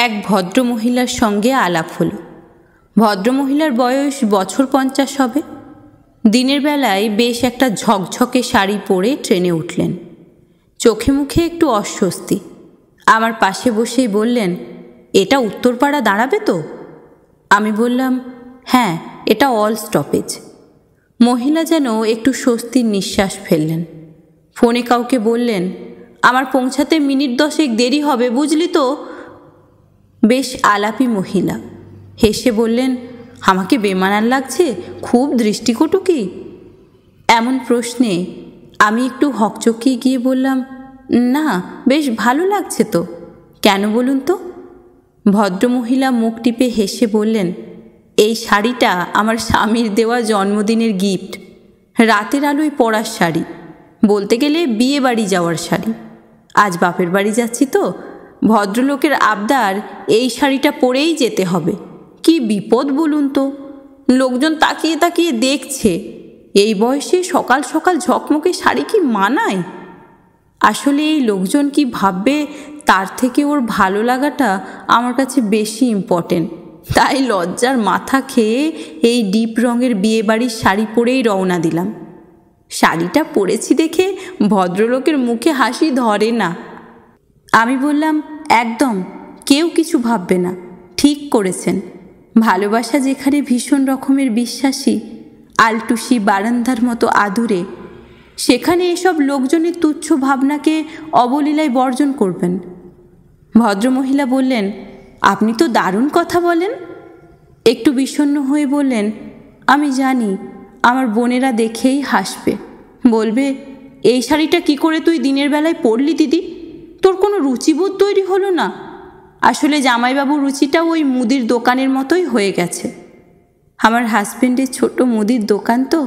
এক ভদ্রমহিলার সঙ্গে আলাপ হলো। ভদ্রমহিলার বয়স বছর 50 হবে। দিনের বেলায় বেশ একটা ঝকঝকে শাড়ি পরে ট্রেনে উঠলেন। চোখে মুখে একটু অস্বস্তি। আমার পাশে বসেই বললেন, এটা উত্তরপাড়া দাঁড়াবে তো? আমি বললাম, হ্যাঁ, এটা অল স্টপেজ। মহিলা যেন একটু স্বস্তির নিঃশ্বাস ফেললেন। ফোনে কাউকে বললেন, আমার পৌঁছাতে মিনিট 10 দেরি হবে, বুঝলি তো? বেশ আলাপি মহিলা হেসে বললেন, আমাকে বেমানান লাগছে, খুব দৃষ্টিকটু কি? এমন প্রশ্নে আমি একটু হকচকিয়ে গিয়ে বললাম, না, বেশ ভালো লাগছে তো। কেন বলুন তো? ভদ্রমহিলা মুখ টিপে হেসে বললেন, এই শাড়িটা আমার স্বামীর দেওয়া জন্মদিনের গিফট। রাতের আলোয় পরার শাড়ি, বলতে গেলে বিয়ে বাড়ি যাওয়ার শাড়ি। আজ বাপের বাড়ি যাচ্ছি তো, ভদ্রলোকের আবদার এই শাড়িটা পরেই যেতে হবে। কি বিপদ বলুন তো, লোকজন তাকিয়ে তাকিয়ে দেখছে। এই বয়সে সকাল সকাল ঝকমকে শাড়ি কি মানায়? আসলে এই লোকজন কি ভাববে তার থেকে ওর ভালো লাগাটা আমার কাছে বেশি ইম্পর্টেন্ট। তাই লজ্জার মাথা খেয়ে এই ডিপ রঙের বিয়েবাড়ির শাড়ি পরেই রওনা দিলাম। শাড়িটা পরেছি দেখে ভদ্রলোকের মুখে হাসি ধরে না। আমি বললাম, একদম, কেউ কিছু ভাববে না, ঠিক করেছেন। ভালোবাসা যেখানে ভীষণ রকমের বিশ্বাসী, আলটুসি বারান্দার মতো আদুরে, সেখানে এসব লোকজনের তুচ্ছ ভাবনাকে অবলীলায় বর্জন করবেন। ভদ্রমহিলা বললেন, আপনি তো দারুণ কথা বলেন। একটু বিষণ্ণ হয়ে বললেন, আমি জানি আমার বোনেরা দেখেই হাসবে, বলবে, এই শাড়িটা কি করে তুই দিনের বেলায় পরলি দিদি? তোর কোনো রুচিবোধ তৈরি হলো না? আসলে জামাইবাবুর রুচিটা ওই মুদির দোকানের মতোই হয়ে গেছে। আমার হাজব্যান্ডের ছোট মুদির দোকান তো,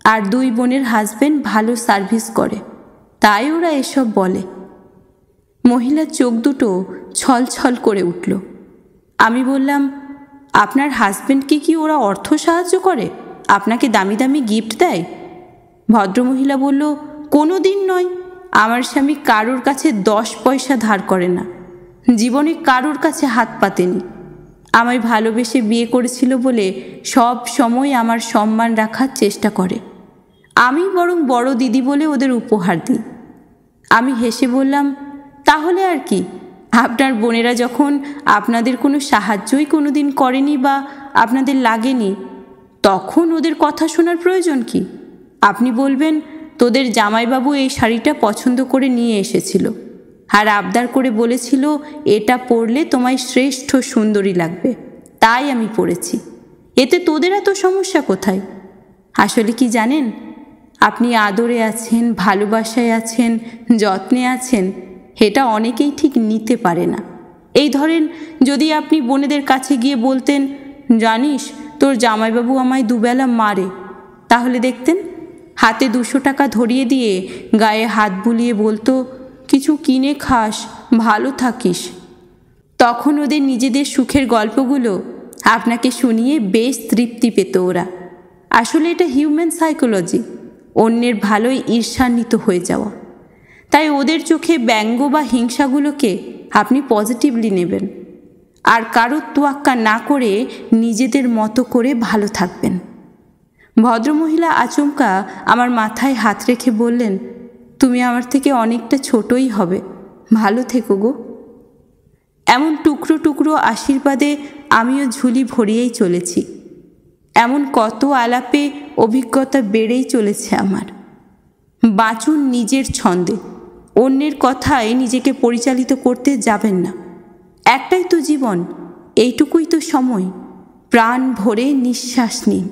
আর 2 বোনের হাজব্যান্ড ভালো সার্ভিস করে, তাই ওরা এসব বলে। মহিলার চোখ দুটো ছল ছল করে উঠল। আমি বললাম, আপনার হাজব্যান্ডকে কি ওরা অর্থ সাহায্য করে, আপনাকে দামি দামি গিফট দেয়? ভদ্রমহিলা বলল, কোনো দিন নয়। আমার স্বামী কারোর কাছে 10 পয়সা ধার করে না, জীবনে কারোর কাছে হাত পাতেনি। আমায় ভালোবেসে বিয়ে করেছিল বলে সব সময় আমার সম্মান রাখার চেষ্টা করে। আমি বরং বড় দিদি বলে ওদের উপহার দিই। আমি হেসে বললাম, তাহলে আর কি? আপনার বোনেরা যখন আপনাদের কোনো সাহায্যই কোনো দিন করেনি বা আপনাদের লাগেনি, তখন ওদের কথা শোনার প্রয়োজন কি? আপনি বলবেন, তোদের জামাইবাবু এই শাড়িটা পছন্দ করে নিয়ে এসেছিল, আর আবদার করে বলেছিল এটা পরলে তোমায় শ্রেষ্ঠ সুন্দরী লাগবে, তাই আমি পরেছি। এতে তোদের এত সমস্যা কোথায়? আসলে কি জানেন, আপনি আদরে আছেন, ভালোবাসায় আছেন, যত্নে আছেন, এটা অনেকেই ঠিক নিতে পারে না। এই ধরেন, যদি আপনি বোনেদের কাছে গিয়ে বলতেন, জানিস তোর জামাইবাবু আমায় দুবেলা মারে, তাহলে দেখতেন হাতে 200 টাকা ধরিয়ে দিয়ে গায়ে হাত বুলিয়ে বলতো, কিছু কিনে খাস, ভালো থাকিস। তখন ওদের নিজেদের সুখের গল্পগুলো আপনাকে শুনিয়ে বেশ তৃপ্তি পেত ওরা। আসলে এটা হিউম্যান সাইকোলজি, অন্যের ভালোই ঈর্ষান্বিত হয়ে যাওয়া। তাই ওদের চোখে ব্যঙ্গ বা হিংসাগুলোকে আপনি পজিটিভলি নেবেন, আর কারোর তোয়াক্কা না করে নিজেদের মতো করে ভালো থাকবেন। ভদ্রমহিলা আচমকা আমার মাথায় হাত রেখে বললেন, তুমি আমার থেকে অনেকটা ছোটই হবে, ভালো থেকো গো। এমন টুকরো টুকরো আশীর্বাদে আমিও ঝুলি ভরিয়েই চলেছি। এমন কত আলাপে অভিজ্ঞতা বেড়েই চলেছে আমার। বাঁচুন নিজের ছন্দে, অন্যের কথায় নিজেকে পরিচালিত করতে যাবেন না। একটাই তো জীবন, এইটুকুই তো সময়, প্রাণ ভরে নিঃশ্বাস নিন।